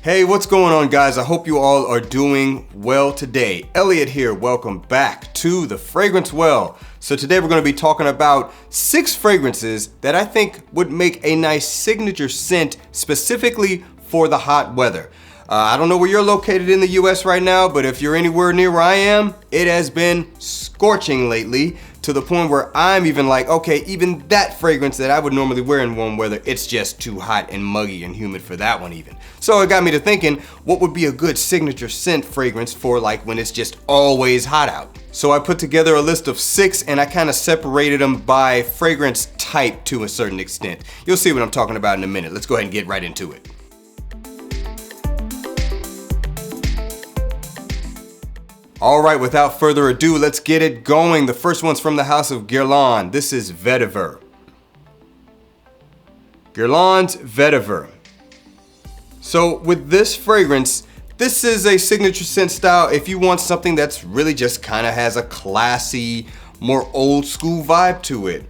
Hey, what's going on, guys? I hope you all are doing well today. Elliot here. Welcome back to The Fragrance Well. So today we're going to be talking about 6 fragrances that I think would make a nice signature scent specifically for the hot weather. I don't know where you're located in the US right now, but if you're anywhere near where I am, it has been scorching lately to the point where I'm even like, okay, even that fragrance that I would normally wear in warm weather, it's just too hot and muggy and humid for that one even. So it got me to thinking, what would be a good signature scent fragrance for like when it's just always hot out? So I put together a list of 6 and I kind of separated them by fragrance type to a certain extent. You'll see what I'm talking about in a minute. Let's go ahead and get right into it. All right, without further ado, let's get it going. The first one's from the house of Guerlain. This is Vetiver. Guerlain's Vetiver. So with this fragrance, this is a signature scent style if you want something that's really just kind of has a classy, more old school vibe to it.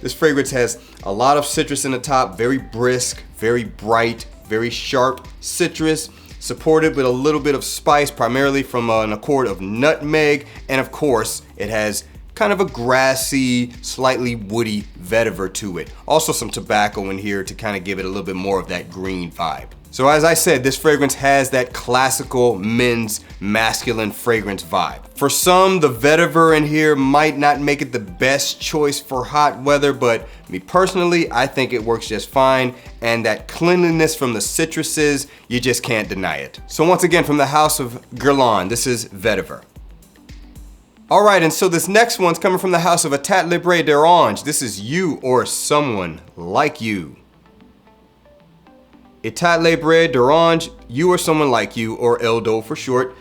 This fragrance has a lot of citrus in the top, very brisk, very bright, very sharp citrus, supported with a little bit of spice, primarily from an accord of nutmeg, and of course, it has kind of a grassy, slightly woody vetiver to it. Also some tobacco in here to kind of give it a little bit more of that green vibe. So as I said, this fragrance has that classical men's masculine fragrance vibe. For some, the vetiver in here might not make it the best choice for hot weather, but me personally, I think it works just fine. And that cleanliness from the citruses, you just can't deny it. So once again, from the house of Guerlain, this is Vetiver. All right, and so this next one's coming from the house of Etat Libre d'Orange. This is You or Someone Like You. Etat Libre d'Orange, You or Someone Like You, or Eldo for short.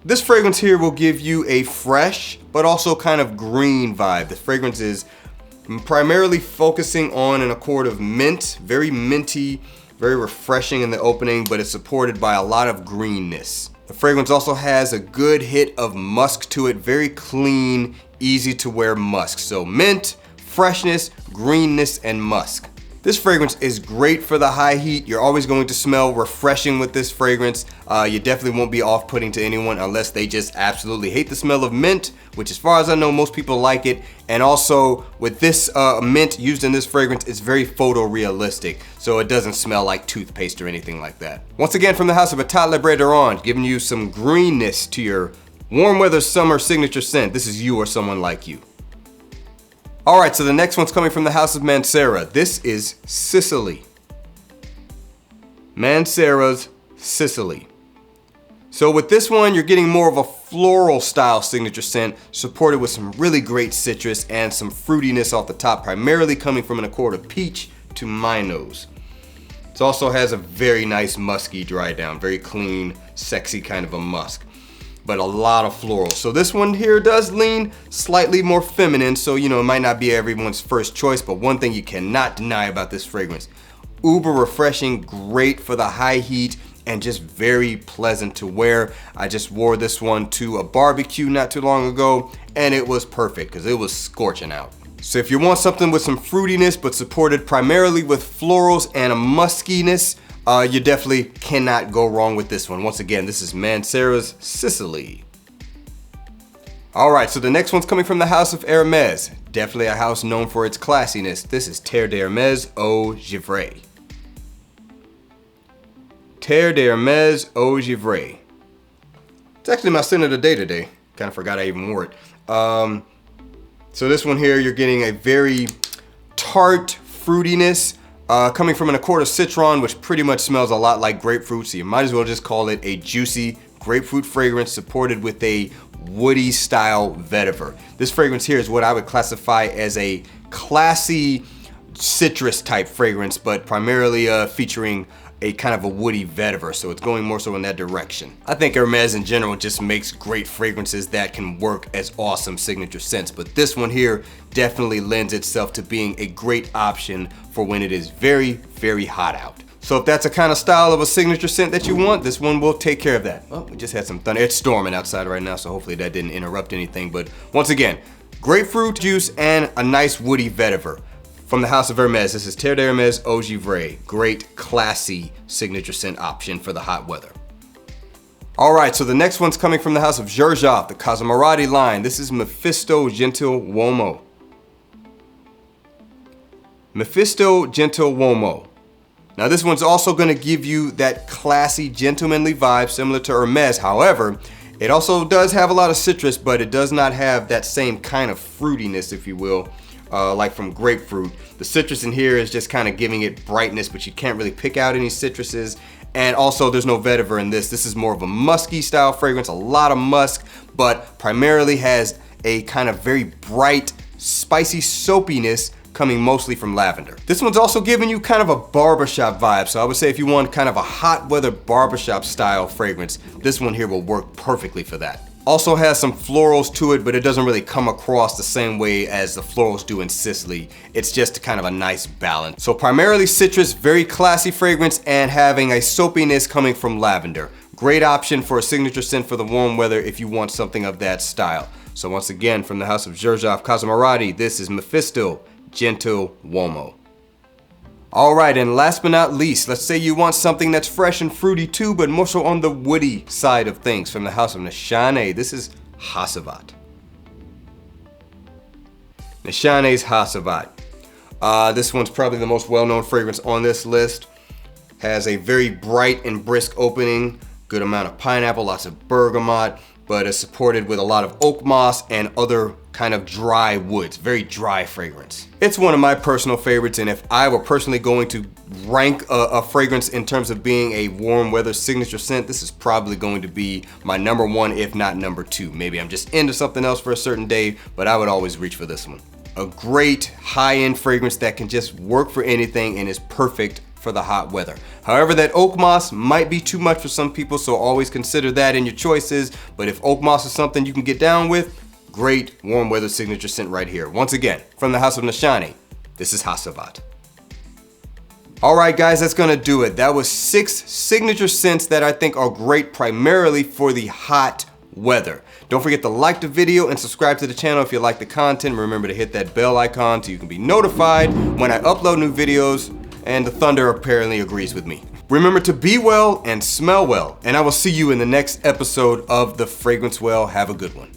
This fragrance here will give you a fresh, but also kind of green vibe. The fragrance is primarily focusing on an accord of mint, very minty, very refreshing in the opening, but it's supported by a lot of greenness. The fragrance also has a good hit of musk to it, very clean, easy to wear musk. So mint, freshness, greenness, and musk. This fragrance is great for the high heat. You're always going to smell refreshing with this fragrance. You definitely won't be off-putting to anyone unless they just absolutely hate the smell of mint, which as far as I know, most people like it. And also with this mint used in this fragrance, it's very photorealistic, so it doesn't smell like toothpaste or anything like that. Once again, from the house of Etat Libre d'Orange, giving you some greenness to your warm weather summer signature scent. This is You or Someone Like You. All right, so the next one's coming from the house of Mancera. This is Sicily. Mancera's Sicily. So with this one, you're getting more of a floral style signature scent, supported with some really great citrus and some fruitiness off the top, primarily coming from an accord of peach to my nose. It also has a very nice musky dry down, very clean, sexy kind of a musk, but a lot of floral. So this one here does lean slightly more feminine, so you know, it might not be everyone's first choice, but one thing you cannot deny about this fragrance, uber refreshing, great for the high heat, and just very pleasant to wear. I just wore this one to a barbecue not too long ago, and it was perfect because it was scorching out. So if you want something with some fruitiness, but supported primarily with florals and a muskiness, you definitely cannot go wrong with this one. Once again, this is Mancera's Sicily. All right, so the next one's coming from the house of Hermes. Definitely a house known for its classiness. This is Terre d'Hermes Eau Givrée. Terre d'Hermes Eau Givrée. It's actually my scent of the day today. Kind of forgot I even wore it. So this one here, you're getting a very tart fruitiness, coming from an accord of citron, which pretty much smells a lot like grapefruit, so you might as well just call it a juicy grapefruit fragrance supported with a woody style vetiver. This fragrance here is what I would classify as a classy citrus type fragrance, but primarily featuring a kind of a woody vetiver, so it's going more so in that direction. I think Hermes in general just makes great fragrances that can work as awesome signature scents, but this one here definitely lends itself to being a great option for when it is very, very hot out. So if that's a kind of style of a signature scent that you want, this one will take care of that. Oh, we just had some thunder. It's storming outside right now, so hopefully that didn't interrupt anything, but once again, grapefruit juice and a nice woody vetiver. From the house of Hermes, this is Terre d'Hermes Eau Givrée. Great, classy signature scent option for the hot weather. All right, so the next one's coming from the house of Xerjoff, the Cosmomarati line. This is Mephisto Gentil Uomo. Mephisto Gentil Uomo. Now this one's also gonna give you that classy, gentlemanly vibe similar to Hermes. However, it also does have a lot of citrus, but it does not have that same kind of fruitiness, if you will, like from grapefruit. The citrus in here is just kind of giving it brightness, but you can't really pick out any citruses. And also there's no vetiver in this. This is more of a musky style fragrance, a lot of musk, but primarily has a kind of very bright, spicy soapiness coming mostly from lavender. This one's also giving you kind of a barbershop vibe. So I would say if you want kind of a hot weather barbershop style fragrance, this one here will work perfectly for that. Also has some florals to it, but it doesn't really come across the same way as the florals do in Sicily. It's just kind of a nice balance. So primarily citrus, very classy fragrance, and having a soapiness coming from lavender. Great option for a signature scent for the warm weather if you want something of that style. So once again, from the house of Xerjoff Cosmomarati, this is Mephisto Gentil Uomo. All right, and last but not least, let's say you want something that's fresh and fruity too, but more so on the woody side of things. From the house of Nishane, this is Hasavat. Nishane's Hasavat. This one's probably the most well-known fragrance on this list. Has a very bright and brisk opening, good amount of pineapple, lots of bergamot, but is supported with a lot of oak moss and other kind of dry woods, very dry fragrance. It's one of my personal favorites, and if I were personally going to rank a fragrance in terms of being a warm weather signature scent, this is probably going to be my #1, if not #2. Maybe I'm just into something else for a certain day, but I would always reach for this one. A great high-end fragrance that can just work for anything and is perfect for the hot weather. However, that oak moss might be too much for some people, so always consider that in your choices. But if oak moss is something you can get down with, great warm weather signature scent right here. Once again, from the house of Nishane, this is Hasavat. All right, guys, that's gonna do it. That was 6 signature scents that I think are great primarily for the hot weather. Don't forget to like the video and subscribe to the channel if you like the content. Remember to hit that bell icon so you can be notified when I upload new videos. And the thunder apparently agrees with me. Remember to be well and smell well, and I will see you in the next episode of The Fragrance Well. Have a good one.